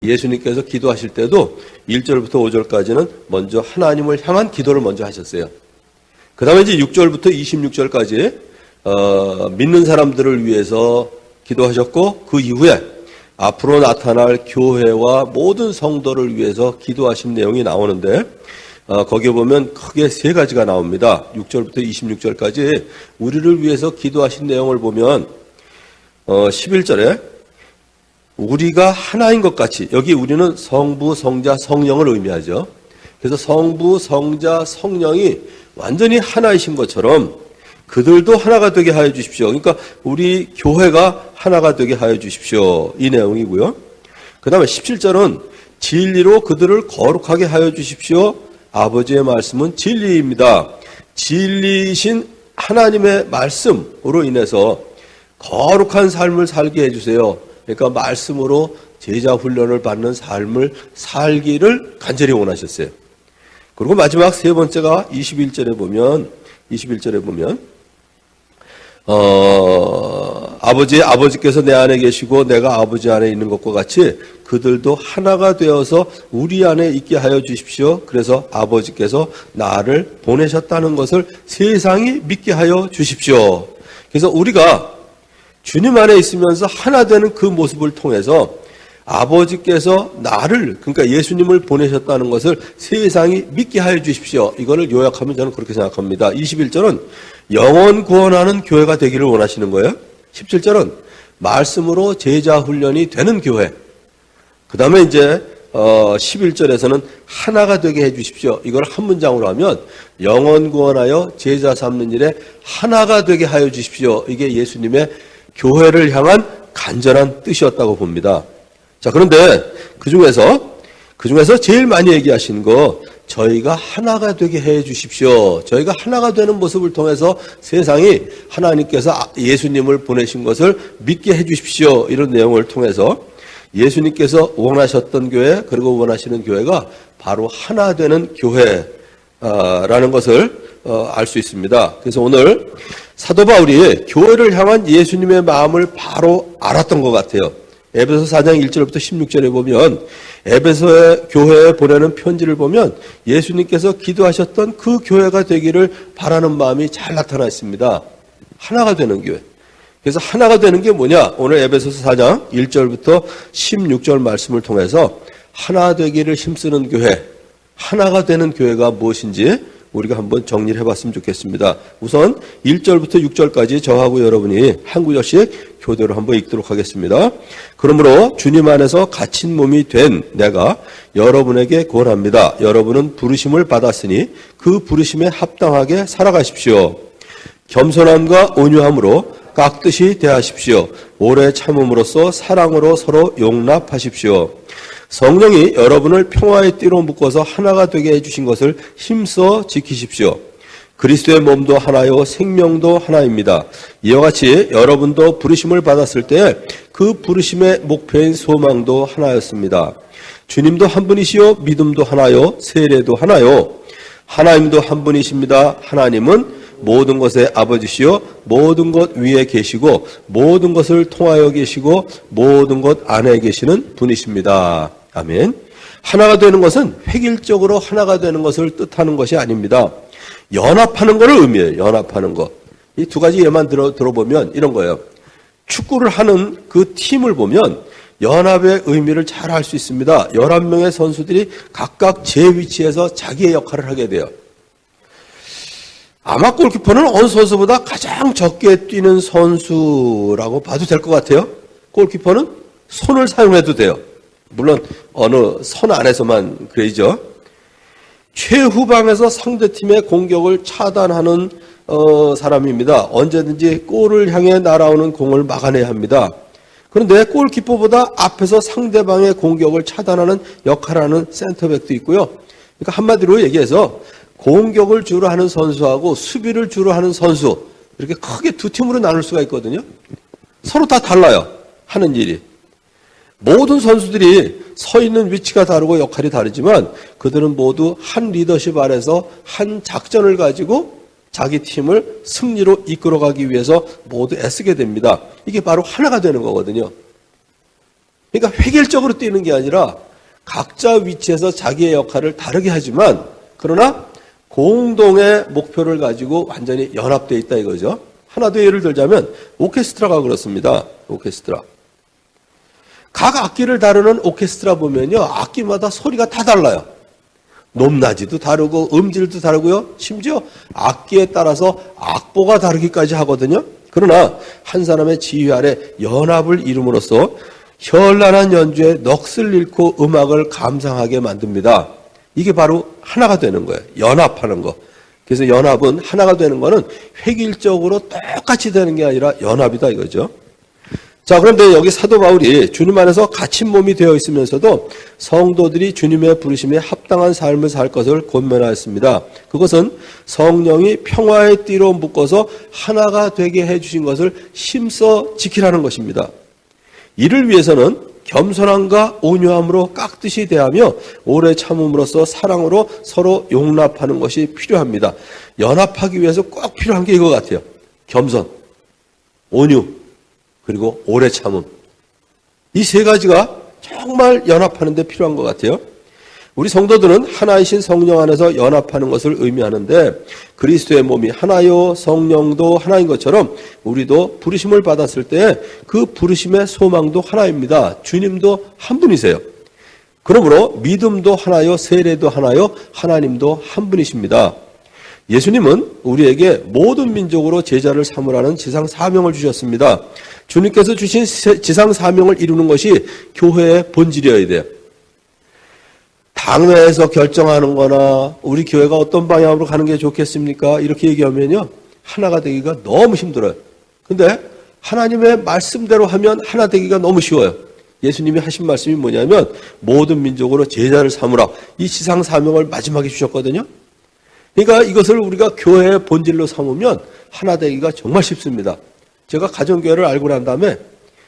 예수님께서 기도하실 때도 1절부터 5절까지는 먼저 하나님을 향한 기도를 먼저 하셨어요. 그 다음에 이제 6절부터 26절까지 믿는 사람들을 위해서 기도하셨고, 그 이후에 앞으로 나타날 교회와 모든 성도를 위해서 기도하신 내용이 나오는데, 거기에 보면 크게 세 가지가 나옵니다. 6절부터 26절까지 우리를 위해서 기도하신 내용을 보면 11절에 우리가 하나인 것 같이, 여기 우리는 성부, 성자, 성령을 의미하죠. 그래서 성부, 성자, 성령이 완전히 하나이신 것처럼 그들도 하나가 되게 하여 주십시오. 그러니까 우리 교회가 하나가 되게 하여 주십시오. 이 내용이고요. 그 다음에 17절은 진리로 그들을 거룩하게 하여 주십시오. 아버지의 말씀은 진리입니다. 진리이신 하나님의 말씀으로 인해서 거룩한 삶을 살게 해주세요. 그러니까 말씀으로 제자 훈련을 받는 삶을 살기를 간절히 원하셨어요. 그리고 마지막 세 번째가 21절에 보면 아버지께서 내 안에 계시고 내가 아버지 안에 있는 것과 같이 그들도 하나가 되어서 우리 안에 있게 하여 주십시오. 그래서 아버지께서 나를 보내셨다는 것을 세상이 믿게 하여 주십시오. 그래서 우리가 주님 안에 있으면서 하나 되는 그 모습을 통해서 아버지께서 나를, 그러니까 예수님을 보내셨다는 것을 세상이 믿게 하여 주십시오. 이거를 요약하면 저는 그렇게 생각합니다. 21절은 영원 구원하는 교회가 되기를 원하시는 거예요. 17절은 말씀으로 제자 훈련이 되는 교회. 그 다음에 이제 11절에서는 하나가 되게 해 주십시오. 이걸 한 문장으로 하면 영원 구원하여 제자 삼는 일에 하나가 되게 하여 주십시오. 이게 예수님의 교회를 향한 간절한 뜻이었다고 봅니다. 자, 그런데 그 중에서 제일 많이 얘기하신 거, 저희가 하나가 되게 해 주십시오. 저희가 하나가 되는 모습을 통해서 세상이 하나님께서 예수님을 보내신 것을 믿게 해 주십시오. 이런 내용을 통해서 예수님께서 원하셨던 교회, 그리고 원하시는 교회가 바로 하나 되는 교회라는 것을 알 수 있습니다. 그래서 오늘 사도 바울이 교회를 향한 예수님의 마음을 바로 알았던 것 같아요. 에베소 4장 1절부터 16절에 보면 에베소의 교회에 보내는 편지를 보면 예수님께서 기도하셨던 그 교회가 되기를 바라는 마음이 잘 나타나 있습니다. 하나가 되는 교회. 그래서 하나가 되는 게 뭐냐? 오늘 에베소서 4장 1절부터 16절 말씀을 통해서 하나 되기를 힘쓰는 교회, 하나가 되는 교회가 무엇인지 우리가 한번 정리를 해봤으면 좋겠습니다. 우선 1절부터 6절까지 저하고 여러분이 한 구절씩 교대로 한번 읽도록 하겠습니다. 그러므로 주님 안에서 갇힌 몸이 된 내가 여러분에게 권합니다. 여러분은 부르심을 받았으니 그 부르심에 합당하게 살아가십시오. 겸손함과 온유함으로 깍듯이 대하십시오. 오래 참음으로써 사랑으로 서로 용납하십시오. 성령이 여러분을 평화의 띠로 묶어서 하나가 되게 해주신 것을 힘써 지키십시오. 그리스도의 몸도 하나요 생명도 하나입니다. 이와 같이 여러분도 부르심을 받았을 때 그 부르심의 목표인 소망도 하나였습니다. 주님도 한 분이시요 믿음도 하나요 세례도 하나요. 하나님도 한 분이십니다. 하나님은 모든 것의 아버지시요 모든 것 위에 계시고 모든 것을 통하여 계시고 모든 것 안에 계시는 분이십니다. 아멘. 하나가 되는 것은 획일적으로 하나가 되는 것을 뜻하는 것이 아닙니다. 연합하는 것을 의미해요. 연합하는 것. 이 두 가지 예만 들어보면 이런 거예요. 축구를 하는 그 팀을 보면 연합의 의미를 잘 알 수 있습니다. 11명의 선수들이 각각 제 위치에서 자기의 역할을 하게 돼요. 아마 골키퍼는 어느 선수보다 가장 적게 뛰는 선수라고 봐도 될 것 같아요. 골키퍼는 손을 사용해도 돼요. 물론 어느 선 안에서만 그러죠. 최후방에서 상대팀의 공격을 차단하는 사람입니다. 언제든지 골을 향해 날아오는 공을 막아내야 합니다. 그런데 골키퍼보다 앞에서 상대방의 공격을 차단하는 역할을 하는 센터백도 있고요. 그러니까 한마디로 얘기해서 공격을 주로 하는 선수하고 수비를 주로 하는 선수, 이렇게 크게 두 팀으로 나눌 수가 있거든요. 서로 다 달라요. 하는 일이. 모든 선수들이 서 있는 위치가 다르고 역할이 다르지만 그들은 모두 한 리더십 아래서 한 작전을 가지고 자기 팀을 승리로 이끌어가기 위해서 모두 애쓰게 됩니다. 이게 바로 하나가 되는 거거든요. 그러니까 획일적으로 뛰는 게 아니라 각자 위치에서 자기의 역할을 다르게 하지만 그러나 공동의 목표를 가지고 완전히 연합되어 있다 이거죠. 하나 더 예를 들자면 오케스트라가 그렇습니다. 오케스트라. 각 악기를 다루는 오케스트라 보면요. 악기마다 소리가 다 달라요. 높낮이도 다르고 음질도 다르고요. 심지어 악기에 따라서 악보가 다르기까지 하거든요. 그러나 한 사람의 지휘 아래 연합을 이룸으로써 현란한 연주에 넋을 잃고 음악을 감상하게 만듭니다. 이게 바로 하나가 되는 거예요. 연합하는 거. 그래서 연합은 하나가 되는 거는 획일적으로 똑같이 되는 게 아니라 연합이다 이거죠. 자, 그런데 여기 사도 바울이 주님 안에서 갇힌 몸이 되어 있으면서도 성도들이 주님의 부르심에 합당한 삶을 살 것을 권면하였습니다. 그것은 성령이 평화의 띠로 묶어서 하나가 되게 해주신 것을 힘써 지키라는 것입니다. 이를 위해서는 겸손함과 온유함으로 깍듯이 대하며 오래 참음으로써 사랑으로 서로 용납하는 것이 필요합니다. 연합하기 위해서 꼭 필요한 게 이거 같아요. 겸손, 온유, 그리고 오래 참음. 이 세 가지가 정말 연합하는 데 필요한 것 같아요. 우리 성도들은 하나이신 성령 안에서 연합하는 것을 의미하는데 그리스도의 몸이 하나요 성령도 하나인 것처럼 우리도 부르심을 받았을 때 그 부르심의 소망도 하나입니다. 주님도 한 분이세요. 그러므로 믿음도 하나요 세례도 하나요 하나님도 한 분이십니다. 예수님은 우리에게 모든 민족으로 제자를 삼으라는 지상 사명을 주셨습니다. 주님께서 주신 지상 사명을 이루는 것이 교회의 본질이어야 돼요. 당회에서 결정하는 거나 우리 교회가 어떤 방향으로 가는 게 좋겠습니까? 이렇게 얘기하면요. 하나가 되기가 너무 힘들어요. 근데 하나님의 말씀대로 하면 하나 되기가 너무 쉬워요. 예수님이 하신 말씀이 뭐냐면 모든 민족으로 제자를 삼으라. 이 지상 사명을 마지막에 주셨거든요. 그러니까 이것을 우리가 교회의 본질로 삼으면 하나 되기가 정말 쉽습니다. 제가 가정교회를 알고 난 다음에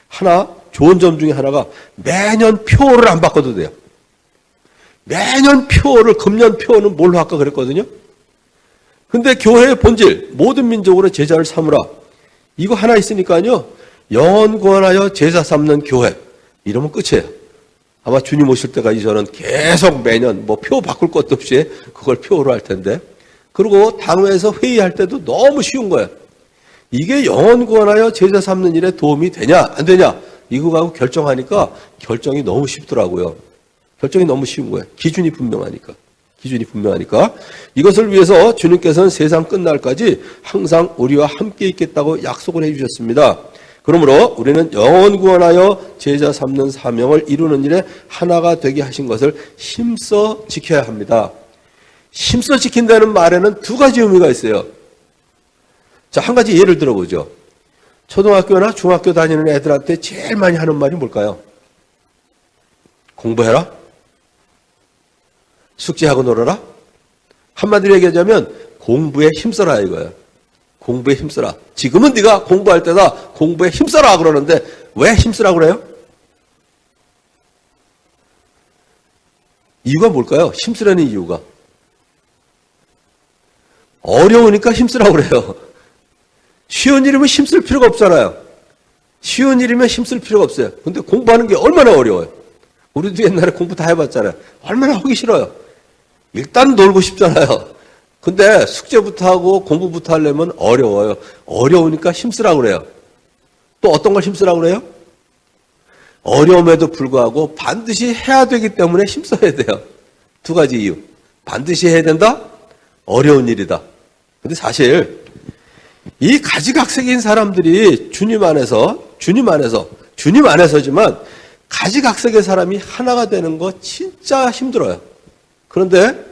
하나 좋은 점 중에 하나가 매년 표를 안 바꿔도 돼요. 매년 표를 금년 표는 뭘로 할까 그랬거든요. 근데 교회의 본질 모든 민족으로 제자를 삼으라. 이거 하나 있으니까요. 영원 구원하여 제자 삼는 교회. 이러면 끝이에요. 아마 주님 오실 때까지 저는 계속 매년 뭐 표 바꿀 것도 없이 그걸 표로 할 텐데. 그리고 당회에서 회의할 때도 너무 쉬운 거예요. 이게 영원 구원하여 제자 삼는 일에 도움이 되냐 안 되냐 이거 가지고 결정하니까 결정이 너무 쉽더라고요. 결정이 너무 쉬운 거예요. 기준이 분명하니까. 이것을 위해서 주님께서는 세상 끝날까지 항상 우리와 함께 있겠다고 약속을 해주셨습니다. 그러므로 우리는 영원 구원하여 제자 삼는 사명을 이루는 일에 하나가 되게 하신 것을 힘써 지켜야 합니다. 힘써 지킨다는 말에는 두 가지 의미가 있어요. 자, 한 가지 예를 들어보죠. 초등학교나 중학교 다니는 애들한테 제일 많이 하는 말이 뭘까요? 공부해라? 숙제하고 놀아라? 한마디로 얘기하자면 공부에 힘써라 이거예요. 공부에 힘써라. 지금은 네가 공부할 때다. 공부에 힘써라 그러는데 왜 힘쓰라 그래요? 이유가 뭘까요? 힘쓰라는 이유가. 어려우니까 힘쓰라고 그래요. 쉬운 일이면 힘쓸 필요가 없잖아요. 쉬운 일이면 힘쓸 필요가 없어요. 근데 공부하는 게 얼마나 어려워요. 우리도 옛날에 공부 다 해봤잖아요. 얼마나 하기 싫어요. 일단 놀고 싶잖아요. 근데 숙제부터 하고 공부부터 하려면 어려워요. 어려우니까 힘쓰라고 그래요. 또 어떤 걸 힘쓰라고 그래요? 어려움에도 불구하고 반드시 해야 되기 때문에 힘써야 돼요. 두 가지 이유. 반드시 해야 된다? 어려운 일이다. 근데 사실 이 가지각색인 사람들이 주님 안에서지만 가지각색의 사람이 하나가 되는 거 진짜 힘들어요. 그런데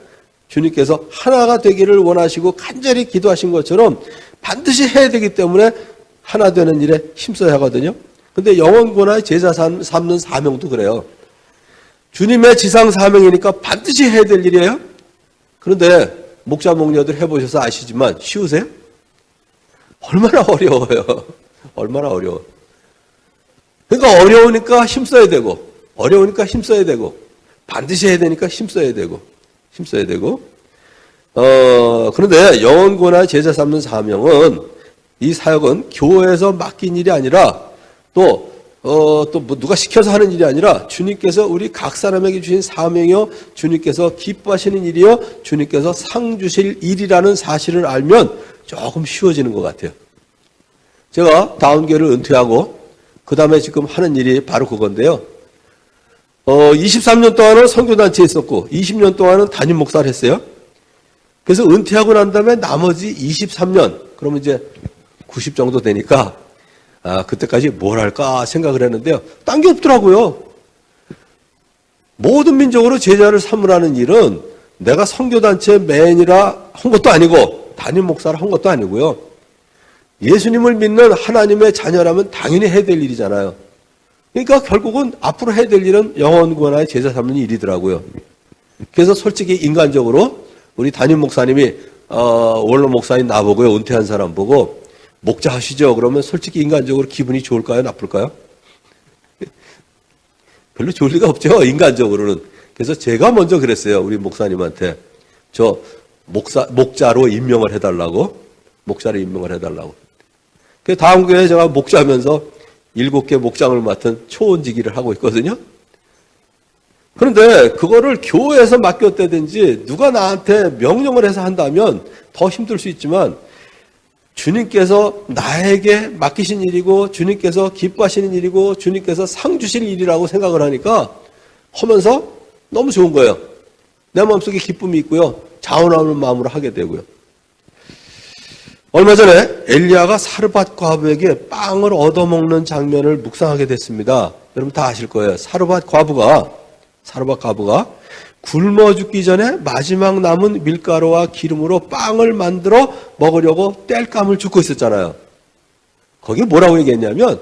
주님께서 하나가 되기를 원하시고 간절히 기도하신 것처럼 반드시 해야 되기 때문에 하나 되는 일에 힘써야 하거든요. 근데 영원구원하여 제자 삼는 사명도 그래요. 주님의 지상 사명이니까 반드시 해야 될 일이에요. 그런데 목자 목녀들 해보셔서 아시지만 쉬우세요? 얼마나 어려워요. 얼마나 어려워. 그러니까 어려우니까 힘써야 되고 반드시 해야 되니까 힘써야 되고 그런데 영원구원하여 제자 삼는 사명은 이 사역은 교회에서 맡긴 일이 아니라 또 또 뭐 누가 시켜서 하는 일이 아니라 주님께서 우리 각 사람에게 주신 사명이요, 주님께서 기뻐하시는 일이요, 주님께서 상 주실 일이라는 사실을 알면 조금 쉬워지는 것 같아요. 제가 다운교회를 은퇴하고 그 다음에 지금 하는 일이 바로 그건데요. 23년 동안은 선교단체에 있었고 20년 동안은 담임 목사를 했어요. 그래서 은퇴하고 난 다음에 나머지 23년, 그러면 이제 90 정도 되니까 그때까지 뭘 할까 생각을 했는데요. 딴 게 없더라고요. 모든 민족으로 제자를 삼으라는 일은 내가 선교단체 맨이라 한 것도 아니고 담임 목사를 한 것도 아니고요. 예수님을 믿는 하나님의 자녀라면 당연히 해야 될 일이잖아요. 그러니까 결국은 앞으로 해야 될 일은 영혼 구원하여 제자 삼는 일이더라고요. 그래서 솔직히 인간적으로 우리 담임 목사님이 원로 목사인 나보고요, 은퇴한 사람 보고 목자 하시죠. 그러면 솔직히 인간적으로 기분이 좋을까요, 나쁠까요? 별로 좋을 리가 없죠, 인간적으로는. 그래서 제가 먼저 그랬어요, 우리 목사님한테. 저 목자로 임명을 해달라고. 목자로 임명을 해달라고. 그 다음 교회에 제가 목자하면서 7개 목장을 맡은 초원지기를 하고 있거든요. 그런데 그거를 교회에서 맡겼다든지 누가 나한테 명령을 해서 한다면 더 힘들 수 있지만 주님께서 나에게 맡기신 일이고 주님께서 기뻐하시는 일이고 주님께서 상 주실 일이라고 생각을 하니까 하면서 너무 좋은 거예요. 내 마음속에 기쁨이 있고요. 자원하는 마음으로 하게 되고요. 얼마 전에 엘리야가 사르밧 과부에게 빵을 얻어먹는 장면을 묵상하게 됐습니다. 여러분 다 아실 거예요. 사르밧 과부가 굶어 죽기 전에 마지막 남은 밀가루와 기름으로 빵을 만들어 먹으려고 땔감을 줍고 있었잖아요. 거기에 뭐라고 얘기했냐면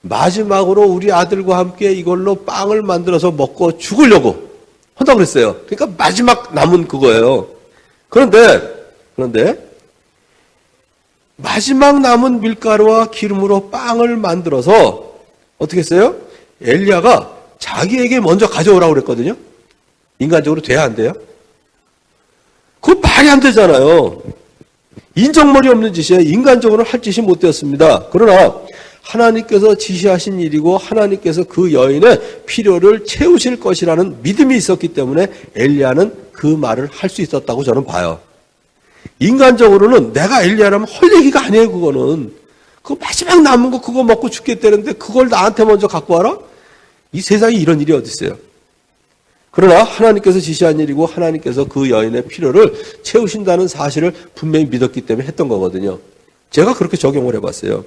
마지막으로 우리 아들과 함께 이걸로 빵을 만들어서 먹고 죽으려고 한다고 그랬어요. 그러니까 마지막 남은 그거예요. 그런데 마지막 남은 밀가루와 기름으로 빵을 만들어서 어떻게 했어요? 엘리야가 자기에게 먼저 가져오라고 그랬거든요. 인간적으로 돼야 안 돼요? 그거 말이 안 되잖아요. 인정머리 없는 짓이에요. 인간적으로 할 짓이 못 되었습니다. 그러나 하나님께서 지시하신 일이고 하나님께서 그 여인의 필요를 채우실 것이라는 믿음이 있었기 때문에 엘리야는 그 말을 할 수 있었다고 저는 봐요. 인간적으로는 내가 엘리야라면 할 얘기가 아니에요. 그거는. 그거 마지막 남은 거 그거 먹고 죽겠다는데 그걸 나한테 먼저 갖고 와라? 이 세상에 이런 일이 어디 있어요? 그러나 하나님께서 지시한 일이고 하나님께서 그 여인의 필요를 채우신다는 사실을 분명히 믿었기 때문에 했던 거거든요. 제가 그렇게 적용을 해봤어요.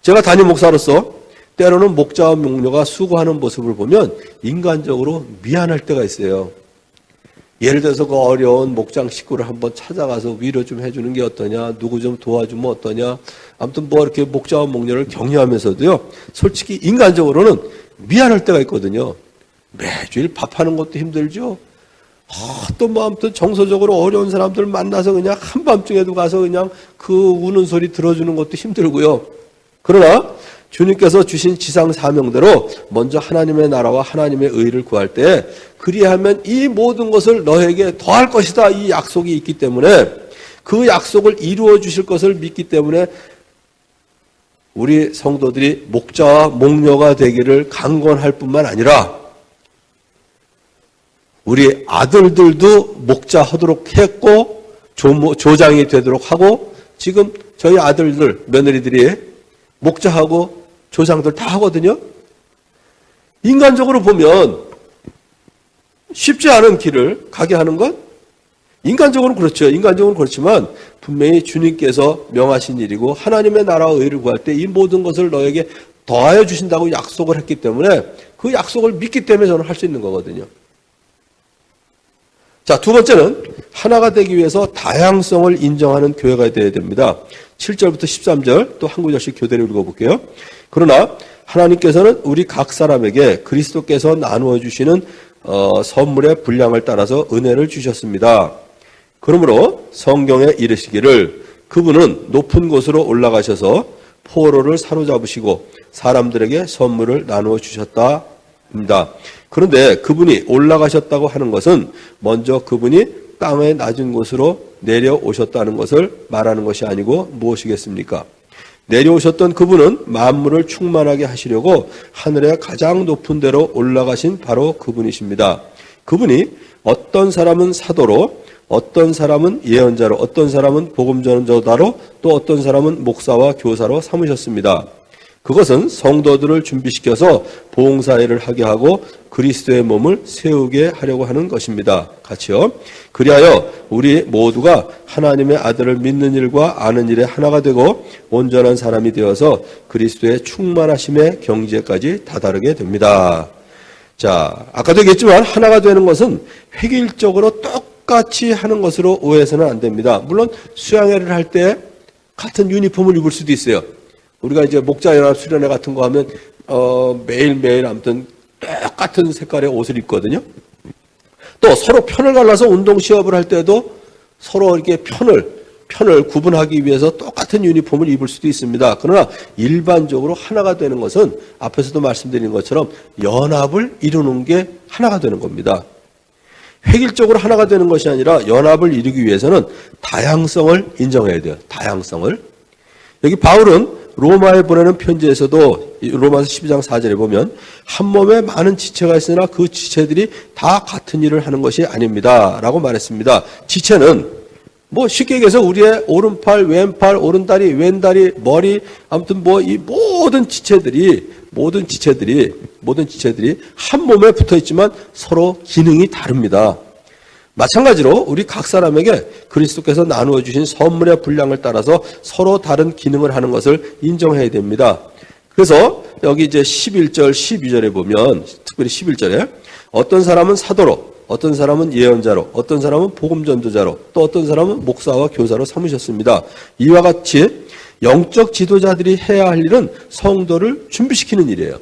제가 담임 목사로서 때로는 목자와 목녀가 수고하는 모습을 보면 인간적으로 미안할 때가 있어요. 예를 들어서 그 어려운 목장 식구를 한번 찾아가서 위로 좀 해주는 게 어떠냐, 누구 좀 도와주면 어떠냐, 아무튼 뭐 이렇게 목자와 목녀를 격려하면서도요, 솔직히 인간적으로는 미안할 때가 있거든요. 매주일 밥하는 것도 힘들죠. 또 뭐 아무튼 정서적으로 어려운 사람들 만나서 그냥 한밤중에도 가서 그냥 그 우는 소리 들어주는 것도 힘들고요. 그러나 주님께서 주신 지상 사명대로 먼저 하나님의 나라와 하나님의 의를 구할 때 그리하면 이 모든 것을 너에게 더할 것이다, 이 약속이 있기 때문에 그 약속을 이루어 주실 것을 믿기 때문에 우리 성도들이 목자와 목녀가 되기를 강권할 뿐만 아니라 우리 아들들도 목자하도록 했고 조장이 되도록 하고 지금 저희 아들들, 며느리들이 목자하고 조장들 다 하거든요. 인간적으로 보면 쉽지 않은 길을 가게 하는 것, 인간적으로는 그렇죠. 인간적으로는 그렇지만 분명히 주님께서 명하신 일이고 하나님의 나라와 의를 구할 때 이 모든 것을 너에게 더하여 주신다고 약속을 했기 때문에 그 약속을 믿기 때문에 저는 할 수 있는 거거든요. 자, 두 번째는 하나가 되기 위해서 다양성을 인정하는 교회가 되어야 됩니다. 7절부터 13절 또 한 구절씩 교대로 읽어볼게요. 그러나 하나님께서는 우리 각 사람에게 그리스도께서 나누어 주시는 선물의 분량을 따라서 은혜를 주셨습니다. 그러므로 성경에 이르시기를 그분은 높은 곳으로 올라가셔서 포로를 사로잡으시고 사람들에게 선물을 나누어 주셨다입니다. 그런데 그분이 올라가셨다고 하는 것은 먼저 그분이 땅의 낮은 곳으로 내려오셨다는 것을 말하는 것이 아니고 무엇이겠습니까? 내려오셨던 그분은 만물을 충만하게 하시려고 하늘의 가장 높은 데로 올라가신 바로 그분이십니다. 그분이 어떤 사람은 사도로, 어떤 사람은 예언자로, 어떤 사람은 복음 전도자로, 또 어떤 사람은 목사와 교사로 삼으셨습니다. 그것은 성도들을 준비시켜서 봉사일을 하게 하고 그리스도의 몸을 세우게 하려고 하는 것입니다. 같이요. 그리하여 우리 모두가 하나님의 아들을 믿는 일과 아는 일에 하나가 되고 온전한 사람이 되어서 그리스도의 충만하심의 경지에까지 다다르게 됩니다. 자, 아까도 얘기했지만 하나가 되는 것은 획일적으로 똑같이 하는 것으로 오해해서는 안 됩니다. 물론 수양회를 할 때 같은 유니폼을 입을 수도 있어요. 우리가 이제 목자연합 수련회 같은 거 하면 매일매일 아무튼 똑같은 색깔의 옷을 입거든요. 또 서로 편을 갈라서 운동 시합을 할 때도 서로 이렇게 편을 구분하기 위해서 똑같은 유니폼을 입을 수도 있습니다. 그러나 일반적으로 하나가 되는 것은 앞에서도 말씀드린 것처럼 연합을 이루는 게 하나가 되는 겁니다. 획일적으로 하나가 되는 것이 아니라 연합을 이루기 위해서는 다양성을 인정해야 돼요. 다양성을. 여기 바울은 로마에 보내는 편지에서도 로마서 12장 4절에 보면 한 몸에 많은 지체가 있으나 그 지체들이 다 같은 일을 하는 것이 아닙니다. 라고 말했습니다. 지체는 뭐 쉽게 얘기해서 우리의 오른팔, 왼팔, 오른다리, 왼다리, 머리 아무튼 뭐 이 모든 지체들이 한 몸에 붙어 있지만 서로 기능이 다릅니다. 마찬가지로 우리 각 사람에게 그리스도께서 나누어 주신 선물의 분량을 따라서 서로 다른 기능을 하는 것을 인정해야 됩니다. 그래서 여기 이제 11절, 12절에 보면 특별히 11절에 어떤 사람은 사도로, 어떤 사람은 예언자로, 어떤 사람은 복음 전도자로, 또 어떤 사람은 목사와 교사로 삼으셨습니다. 이와 같이 영적 지도자들이 해야 할 일은 성도를 준비시키는 일이에요.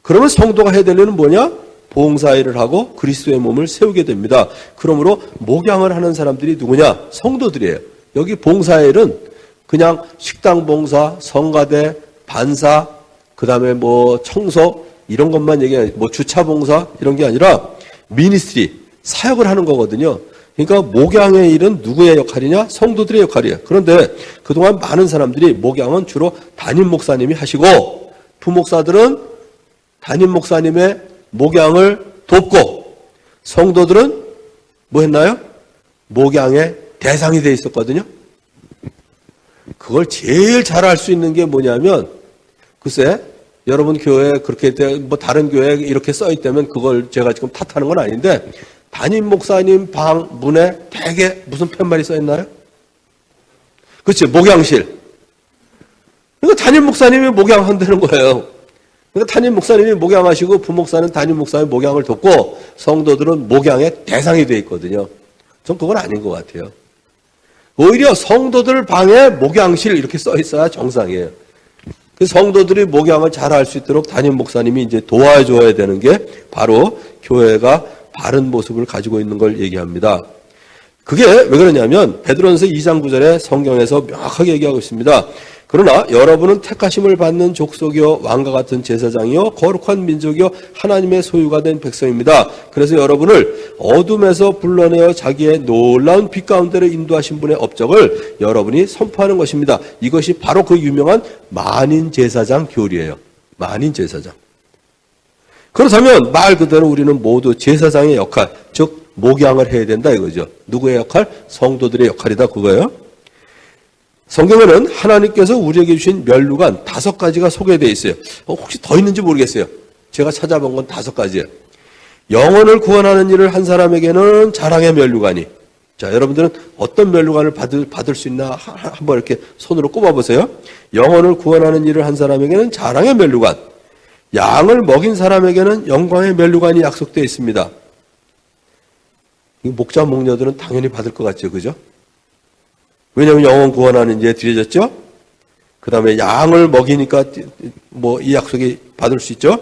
그러면 성도가 해야 될 일은 뭐냐? 봉사일을 하고 그리스도의 몸을 세우게 됩니다. 그러므로 목양을 하는 사람들이 누구냐? 성도들이에요. 여기 봉사일은 그냥 식당 봉사, 성가대, 반사, 그 다음에 뭐 청소 이런 것만 얘기해요. 뭐 주차 봉사 이런 게 아니라 미니스트리, 사역을 하는 거거든요. 그러니까 목양의 일은 누구의 역할이냐? 성도들의 역할이에요. 그런데 그동안 많은 사람들이 목양은 주로 담임 목사님이 하시고 부목사들은 담임 목사님의 목양을 돕고 성도들은 뭐 했나요? 목양의 대상이 되어 있었거든요. 그걸 제일 잘할 수 있는 게 뭐냐면 글쎄 여러분 교회에 그렇게 뭐 다른 교회에 이렇게 써 있다면 그걸 제가 지금 탓하는 건 아닌데 담임 목사님 방 문에 대개 무슨 팻말이 써 있나요? 그렇지, 목양실. 그러니까 담임 목사님이 목양한다는 거예요. 그러니까 담임 목사님이 목양하시고 부목사는 담임 목사의 목양을 돕고 성도들은 목양의 대상이 되어 있거든요. 전 그건 아닌 것 같아요. 오히려 성도들 방에 목양실 이렇게 써 있어야 정상이에요. 그 성도들이 목양을 잘 할 수 있도록 담임 목사님이 이제 도와줘야 되는 게 바로 교회가 바른 모습을 가지고 있는 걸 얘기합니다. 그게 왜 그러냐면 베드로전서 2장 9절에 성경에서 명확하게 얘기하고 있습니다. 그러나 여러분은 택하심을 받는 족속이요 왕과 같은 제사장이요 거룩한 민족이요 하나님의 소유가 된 백성입니다. 그래서 여러분을 어둠에서 불러내어 자기의 놀라운 빛 가운데로 인도하신 분의 업적을 여러분이 선포하는 것입니다. 이것이 바로 그 유명한 만인 제사장 교리예요. 만인 제사장. 그렇다면 말 그대로 우리는 모두 제사장의 역할, 즉 목양을 해야 된다 이거죠. 누구의 역할? 성도들의 역할이다 그거예요. 성경에는 하나님께서 우리에게 주신 면류관 5가지가 소개되어 있어요. 혹시 더 있는지 모르겠어요. 제가 찾아본 건 5가지예요. 영혼을 구원하는 일을 한 사람에게는 자랑의 면류관이. 자, 여러분들은 어떤 면류관을 받을 수 있나 한번 이렇게 손으로 꼽아보세요. 영혼을 구원하는 일을 한 사람에게는 자랑의 면류관. 양을 먹인 사람에게는 영광의 면류관이 약속되어 있습니다. 목자 목녀들은 당연히 받을 것 같죠, 그죠? 왜냐하면 영혼 구원하는 일에 들여졌죠. 그 다음에 양을 먹이니까 뭐 이 약속이 받을 수 있죠.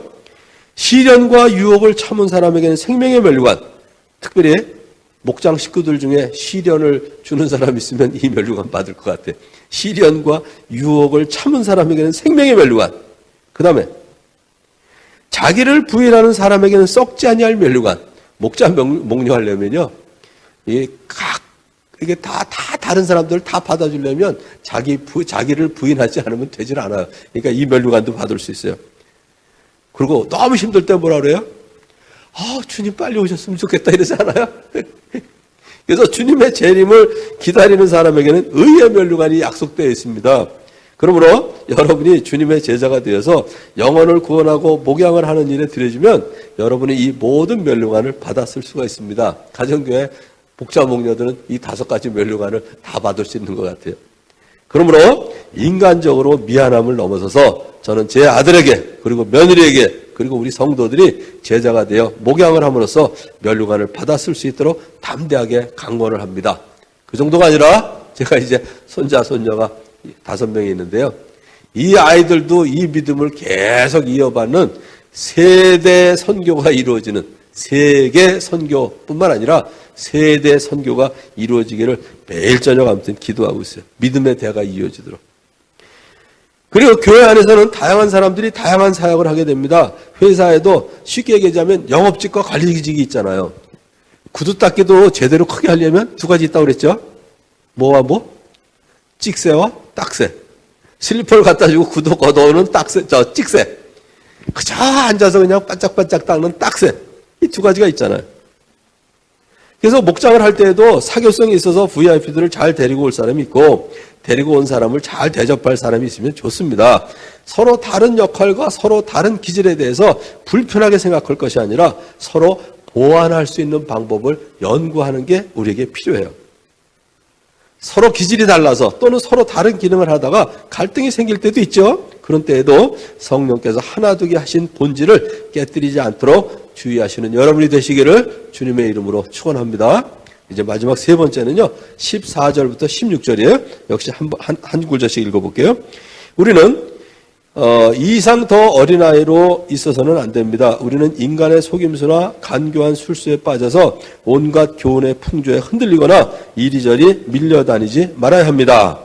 시련과 유혹을 참은 사람에게는 생명의 면류관. 특별히 목장 식구들 중에 시련을 주는 사람이 있으면 이 면류관 받을 것 같아요. 시련과 유혹을 참은 사람에게는 생명의 면류관. 그 다음에 자기를 부인하는 사람에게는 썩지 아니할 면류관. 목자 목료하려면요, 이 각 이게 다 다른 사람들을 다 받아주려면 자기를 부인하지 않으면 되질 않아요. 그러니까 이 면류관도 받을 수 있어요. 그리고 너무 힘들 때 뭐라 그래요? 주님 빨리 오셨으면 좋겠다 이러지 않아요? 그래서 주님의 재림을 기다리는 사람에게는 의의 면류관이 약속되어 있습니다. 그러므로 여러분이 주님의 제자가 되어서 영혼을 구원하고 목양을 하는 일에 들여주면 여러분이 이 모든 면류관을 받았을 수가 있습니다. 가정교회 목자 목녀들은 이 5가지 면류관을 다 받을 수 있는 것 같아요. 그러므로 인간적으로 미안함을 넘어서서 저는 제 아들에게 그리고 며느리에게 그리고 우리 성도들이 제자가 되어 목양을 함으로써 면류관을 받았을 수 있도록 담대하게 강권을 합니다. 그 정도가 아니라 제가 이제 손자 손녀가 5명이 있는데요. 이 아이들도 이 믿음을 계속 이어받는 세대 선교가 이루어지는 세계 선교뿐만 아니라 세대 선교가 이루어지기를 매일 저녁 아무튼 기도하고 있어요. 믿음의 대가 이어지도록. 그리고 교회 안에서는 다양한 사람들이 다양한 사역을 하게 됩니다. 회사에도 쉽게 얘기하자면 영업직과 관리직이 있잖아요. 구두 닦기도 제대로 크게 하려면 2가지 있다고 그랬죠. 뭐와 뭐? 찍새와 딱새. 슬리퍼를 갖다 주고 구두 걷어오는 찍새. 그저 앉아서 그냥 반짝반짝 닦는 딱새. 이 2가지가 있잖아요. 그래서 목장을 할 때에도 사교성이 있어서 VIP들을 잘 데리고 올 사람이 있고 데리고 온 사람을 잘 대접할 사람이 있으면 좋습니다. 서로 다른 역할과 서로 다른 기질에 대해서 불편하게 생각할 것이 아니라 서로 보완할 수 있는 방법을 연구하는 게 우리에게 필요해요. 서로 기질이 달라서 또는 서로 다른 기능을 하다가 갈등이 생길 때도 있죠. 그런 때에도 성령께서 하나두게 하신 본질을 깨뜨리지 않도록 주의하시는 여러분이 되시기를 주님의 이름으로 축원합니다. 이제 마지막 3번째는요. 14절부터 16절이에요. 역시 한 구절씩 읽어볼게요. 우리는 이상 더 어린아이로 있어서는 안 됩니다. 우리는 인간의 속임수나 간교한 술수에 빠져서 온갖 교훈의 풍조에 흔들리거나 이리저리 밀려다니지 말아야 합니다.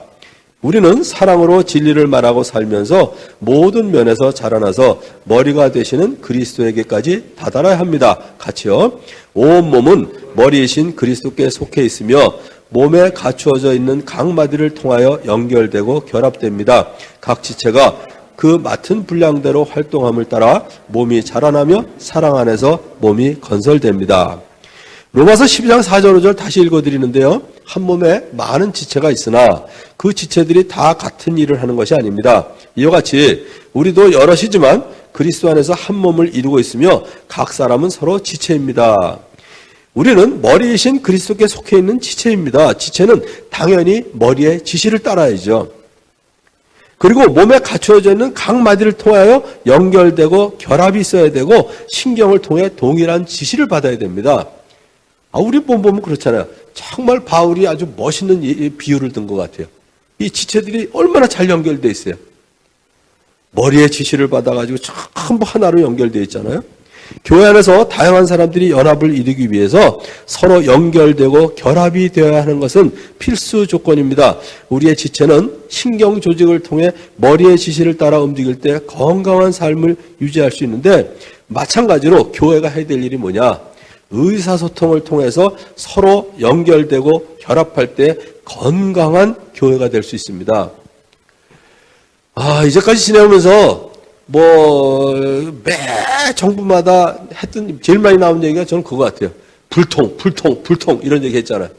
우리는 사랑으로 진리를 말하고 살면서 모든 면에서 자라나서 머리가 되시는 그리스도에게까지 다다라야 합니다. 같이요. 온 몸은 머리이신 그리스도께 속해 있으며 몸에 갖추어져 있는 각 마디를 통하여 연결되고 결합됩니다. 각 지체가 그 맡은 분량대로 활동함을 따라 몸이 자라나며 사랑 안에서 몸이 건설됩니다. 로마서 12장 4절 5절 다시 읽어드리는데요. 한 몸에 많은 지체가 있으나 그 지체들이 다 같은 일을 하는 것이 아닙니다. 이와 같이 우리도 여럿이지만 그리스도 안에서 한 몸을 이루고 있으며 각 사람은 서로 지체입니다. 우리는 머리이신 그리스도께 속해 있는 지체입니다. 지체는 당연히 머리의 지시를 따라야죠. 그리고 몸에 갖추어져 있는 각 마디를 통하여 연결되고 결합이 있어야 되고 신경을 통해 동일한 지시를 받아야 됩니다. 우리 몸 보면 그렇잖아요. 정말 바울이 아주 멋있는 비유를 든 것 같아요. 이 지체들이 얼마나 잘 연결되어 있어요. 머리의 지시를 받아가지고 전부 하나로 연결되어 있잖아요. 교회 안에서 다양한 사람들이 연합을 이루기 위해서 서로 연결되고 결합이 되어야 하는 것은 필수 조건입니다. 우리의 지체는 신경 조직을 통해 머리의 지시를 따라 움직일 때 건강한 삶을 유지할 수 있는데 마찬가지로 교회가 해야 될 일이 뭐냐? 의사소통을 통해서 서로 연결되고 결합할 때 건강한 교회가 될 수 있습니다. 이제까지 지내오면서 매 정부마다 했던 제일 많이 나온 얘기가 저는 그거 같아요. 불통 이런 얘기 했잖아요.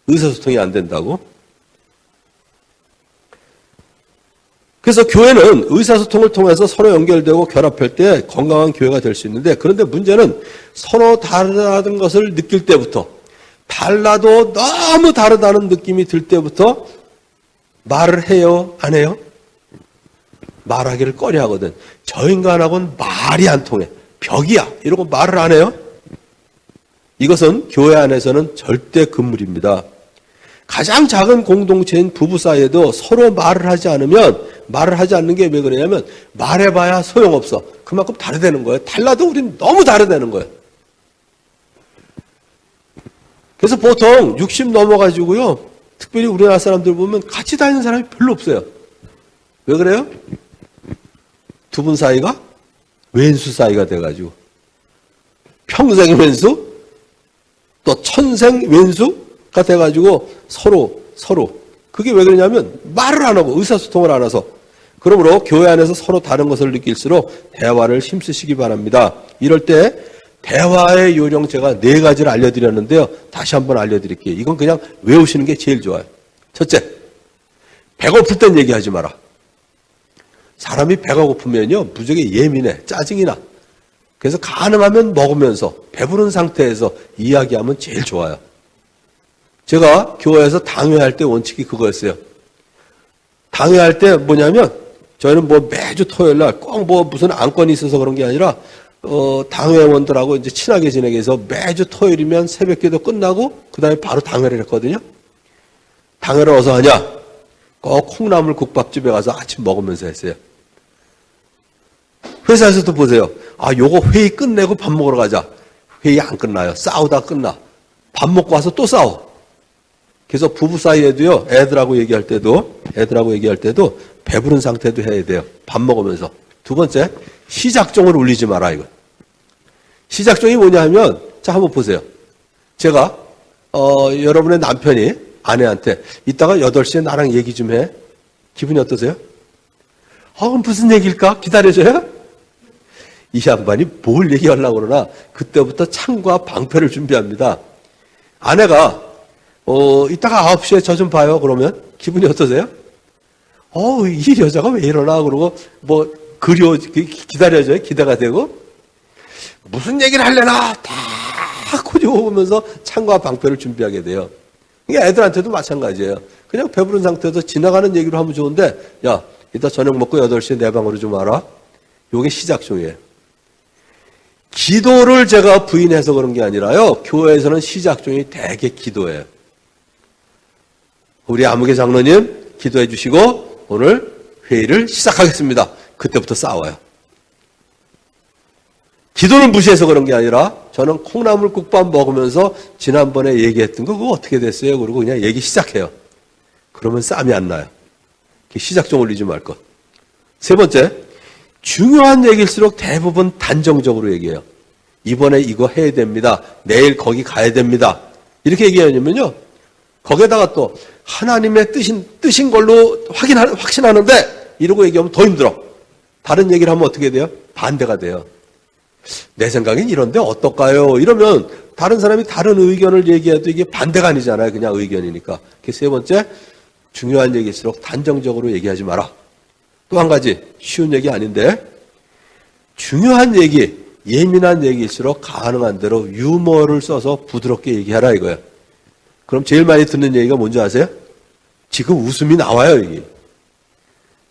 의사소통이 안 된다고. 그래서 교회는 의사소통을 통해서 서로 연결되고 결합할 때 건강한 교회가 될 수 있는데 그런데 문제는 서로 다르다는 것을 느낄 때부터 달라도 너무 다르다는 느낌이 들 때부터 말을 해요? 안 해요? 말하기를 꺼려하거든. 저 인간하고는 말이 안 통해. 벽이야. 이러고 말을 안 해요? 이것은 교회 안에서는 절대 금물입니다. 가장 작은 공동체인 부부 사이에도 서로 말을 하지 않는 게 왜 그러냐면 말해봐야 소용없어. 그만큼 다르다는 거예요. 달라도 우리는 너무 다르다는 거예요. 그래서 보통 60 넘어가지고요. 특별히 우리나라 사람들 보면 같이 다니는 사람이 별로 없어요. 왜 그래요? 두 분 사이가 왼수 사이가 돼가지고 평생 왼수 또 천생 왼수 돼가지고 서로 그게 왜 그러냐면 말을 안 하고 의사소통을 안 해서. 그러므로 교회 안에서 서로 다른 것을 느낄수록 대화를 힘쓰시기 바랍니다. 이럴 때 대화의 요령 제가 4가지를 알려드렸는데요. 다시 한번 알려드릴게요. 이건 그냥 외우시는 게 제일 좋아요. 첫째, 배고플 땐 얘기하지 마라. 사람이 배가 고프면요, 무지하게 예민해, 짜증이 나. 그래서 가능하면 먹으면서 배부른 상태에서 이야기하면 제일 좋아요. 제가 교회에서 당회할 때 원칙이 그거였어요. 당회할 때 뭐냐면 저희는 뭐 매주 토요일 날 꼭 뭐 무슨 안건이 있어서 그런 게 아니라 당회원들하고 이제 친하게 지내기 위해서 매주 토요일이면 새벽기도 끝나고 그다음에 바로 당회를 했거든요. 당회를 어디서 하냐? 꼭 콩나물 국밥집에 가서 아침 먹으면서 했어요. 회사에서도 보세요. 요거 회의 끝내고 밥 먹으러 가자. 회의 안 끝나요. 싸우다 끝나. 밥 먹고 와서 또 싸워. 그래서 부부 사이에도요, 애들하고 얘기할 때도 배부른 상태도 해야 돼요. 밥 먹으면서. 두 번째, 시작종을 울리지 마라, 이거. 시작종이 뭐냐 하면, 자, 한번 보세요. 제가, 여러분의 남편이 아내한테 이따가 8시에 나랑 얘기 좀 해. 기분이 어떠세요? 무슨 얘기일까? 기다려줘요? 이 양반이 뭘 얘기하려고 그러나 그때부터 창과 방패를 준비합니다. 아내가 이따가 9시에 저 좀 봐요. 그러면 기분이 어떠세요? 이 여자가 왜 이러나? 그러고 뭐 기다려줘요. 기대가 되고 무슨 얘기를 하려나 다 고집어보면서 창과 방패를 준비하게 돼요. 이게 애들한테도 마찬가지예요. 그냥 배부른 상태에서 지나가는 얘기로 하면 좋은데 야 이따 저녁 먹고 8시에 내 방으로 좀 와라. 요게 시작종이에요. 기도를 제가 부인해서 그런 게 아니라요. 교회에서는 시작종이 대개 기도예요. 우리 아무개 장로님 기도해 주시고 오늘 회의를 시작하겠습니다. 그때부터 싸워요. 기도를 무시해서 그런 게 아니라 저는 콩나물국밥 먹으면서 지난번에 얘기했던 거 그거 어떻게 됐어요? 그러고 그냥 얘기 시작해요. 그러면 싸움이 안 나요. 시작종 올리지 말 것. 세 번째, 중요한 얘기일수록 대부분 단정적으로 얘기해요. 이번에 이거 해야 됩니다. 내일 거기 가야 됩니다. 이렇게 얘기하냐면요. 거기에다가 또 하나님의 뜻인 걸로 확신하는데 이러고 얘기하면 더 힘들어. 다른 얘기를 하면 어떻게 돼요? 반대가 돼요. 내 생각엔 이런데 어떨까요? 이러면 다른 사람이 다른 의견을 얘기해도 이게 반대가 아니잖아요. 그냥 의견이니까. 세 번째, 중요한 얘기일수록 단정적으로 얘기하지 마라. 또 한 가지 쉬운 얘기 아닌데 중요한 얘기, 예민한 얘기일수록 가능한 대로 유머를 써서 부드럽게 얘기하라 이거예요. 그럼 제일 많이 듣는 얘기가 뭔지 아세요? 지금 웃음이 나와요 이게.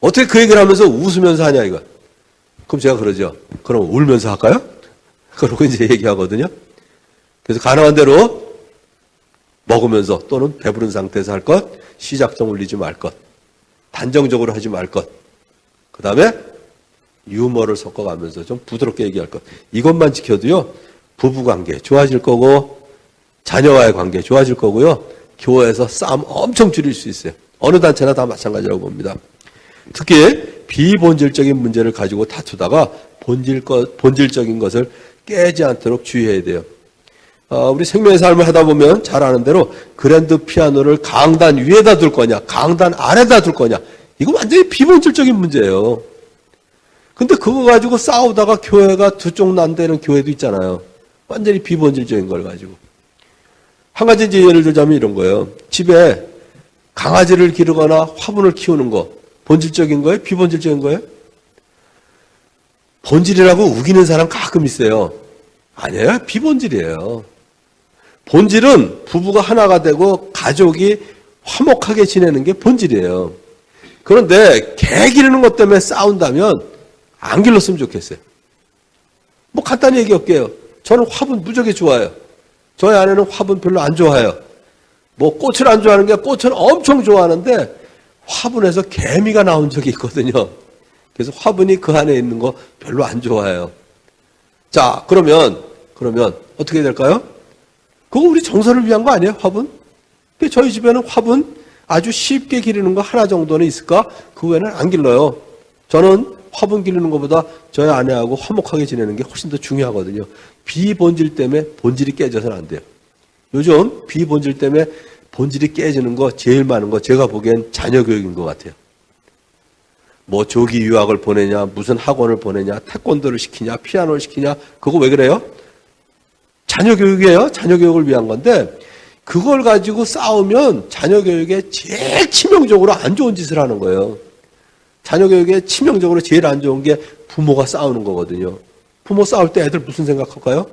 어떻게 그 얘기를 하면서 웃으면서 하냐 이거. 그럼 제가 그러죠. 그럼 울면서 할까요? 그러고 이제 얘기하거든요. 그래서 가능한 대로 먹으면서 또는 배부른 상태에서 할 것, 시작점 올리지 말 것, 단정적으로 하지 말 것, 그 다음에 유머를 섞어가면서 좀 부드럽게 얘기할 것. 이것만 지켜도요, 부부관계 좋아질 거고, 자녀와의 관계 좋아질 거고요, 교회에서 싸움 엄청 줄일 수 있어요. 어느 단체나 다 마찬가지라고 봅니다. 특히 비본질적인 문제를 가지고 다투다가 본질적인 것을 깨지 않도록 주의해야 돼요. 우리 생명의 삶을 하다 보면 잘 아는 대로 그랜드 피아노를 강단 위에다 둘 거냐, 강단 아래다 둘 거냐, 이거 완전히 비본질적인 문제예요. 근데 그거 가지고 싸우다가 교회가 두 쪽 난다는 교회도 있잖아요. 완전히 비본질적인 걸 가지고. 한 가지 이제 예를 들자면 이런 거예요. 집에 강아지를 기르거나 화분을 키우는 거, 본질적인 거예요? 비본질적인 거예요? 본질이라고 우기는 사람 가끔 있어요. 아니에요. 비본질이에요. 본질은 부부가 하나가 되고 가족이 화목하게 지내는 게 본질이에요. 그런데 개 기르는 것 때문에 싸운다면 안 길렀으면 좋겠어요. 뭐 간단히 얘기할게요. 저는 화분 무지하게 좋아해요. 저희 아내는 화분 별로 안 좋아해요. 뭐 꽃을 안 좋아하는 게 꽃은 엄청 좋아하는데 화분에서 개미가 나온 적이 있거든요. 그래서 화분이 그 안에 있는 거 별로 안 좋아해요. 자, 그러면 어떻게 될까요? 그거 우리 정서를 위한 거 아니에요, 화분? 저희 집에는 화분 아주 쉽게 기르는 거 하나 정도는 있을까? 그 외에는 안 길러요. 저는 화분 기르는 것보다 저희 아내하고 화목하게 지내는 게 훨씬 더 중요하거든요. 비본질 때문에 본질이 깨져서는 안 돼요. 요즘 비본질 때문에 본질이 깨지는 거 제일 많은 거 제가 보기엔 자녀 교육인 것 같아요. 뭐 조기 유학을 보내냐, 무슨 학원을 보내냐, 태권도를 시키냐, 피아노를 시키냐, 그거 왜 그래요? 자녀 교육이에요. 자녀 교육을 위한 건데 그걸 가지고 싸우면 자녀 교육에 제일 치명적으로 안 좋은 짓을 하는 거예요. 자녀 교육에 치명적으로 제일 안 좋은 게 부모가 싸우는 거거든요. 부모 싸울 때 애들 무슨 생각할까요?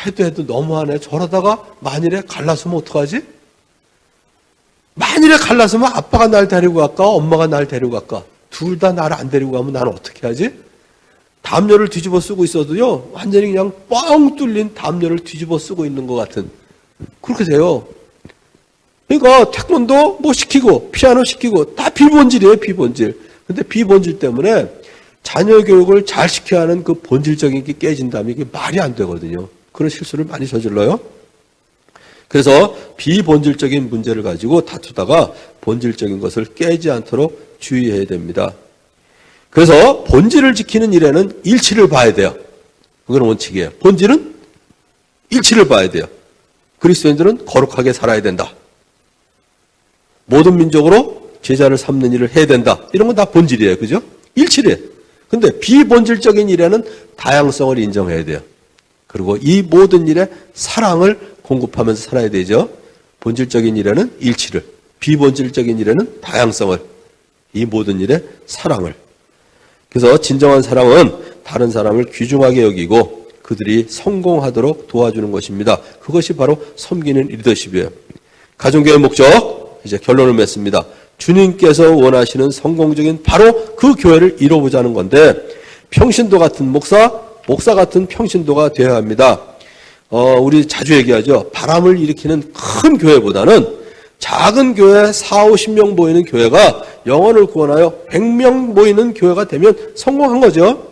해도 너무하네. 저러다가 만일에 갈라서면 어떡하지? 만일에 갈라서면 아빠가 날 데리고 갈까? 엄마가 날 데리고 갈까? 둘 다 나를 안 데리고 가면 나는 어떻게 하지? 담요를 뒤집어 쓰고 있어도요, 완전히 그냥 뻥 뚫린 담요를 뒤집어 쓰고 있는 것 같은, 그렇게 돼요. 그러니까 태권도 뭐 시키고, 피아노 시키고, 다 비본질이에요, 비본질. 근데 비본질 때문에 자녀 교육을 잘 시켜야 하는 그 본질적인 게 깨진다면 이게 말이 안 되거든요. 그런 실수를 많이 저질러요. 그래서 비본질적인 문제를 가지고 다투다가 본질적인 것을 깨지 않도록 주의해야 됩니다. 그래서 본질을 지키는 일에는 일치를 봐야 돼요. 그건 원칙이에요. 본질은 일치를 봐야 돼요. 그리스도인들은 거룩하게 살아야 된다. 모든 민족으로 제자를 삼는 일을 해야 된다. 이런 건 다 본질이에요. 그죠? 일치래. 근데 비본질적인 일에는 다양성을 인정해야 돼요. 그리고 이 모든 일에 사랑을 공급하면서 살아야 되죠. 본질적인 일에는 일치를, 비본질적인 일에는 다양성을, 이 모든 일에 사랑을. 그래서 진정한 사랑은 다른 사람을 귀중하게 여기고 그들이 성공하도록 도와주는 것입니다. 그것이 바로 섬기는 리더십이에요. 가정교회 목적, 이제 결론을 맺습니다. 주님께서 원하시는 성공적인 바로 그 교회를 이뤄보자는 건데, 평신도 같은 목사 같은 평신도가 되어야 합니다. 우리 자주 얘기하죠. 바람을 일으키는 큰 교회보다는 작은 교회 4, 50명 모이는 교회가 영혼을 구원하여 100명 모이는 교회가 되면 성공한 거죠.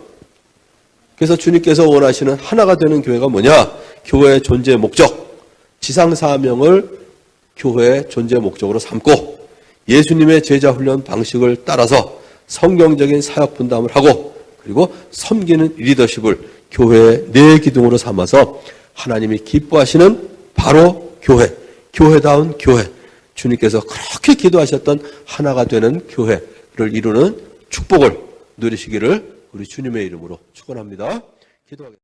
그래서 주님께서 원하시는 하나가 되는 교회가 뭐냐? 교회의 존재 목적, 지상 사명을 교회의 존재 목적으로 삼고 예수님의 제자 훈련 방식을 따라서 성경적인 사역 분담을 하고 그리고 섬기는 리더십을 교회의 내 기둥으로 삼아서 하나님이 기뻐하시는 바로 교회, 교회다운 교회, 주님께서 그렇게 기도하셨던 하나가 되는 교회를 이루는 축복을 누리시기를 우리 주님의 이름으로 축원합니다. 기도하겠습니다.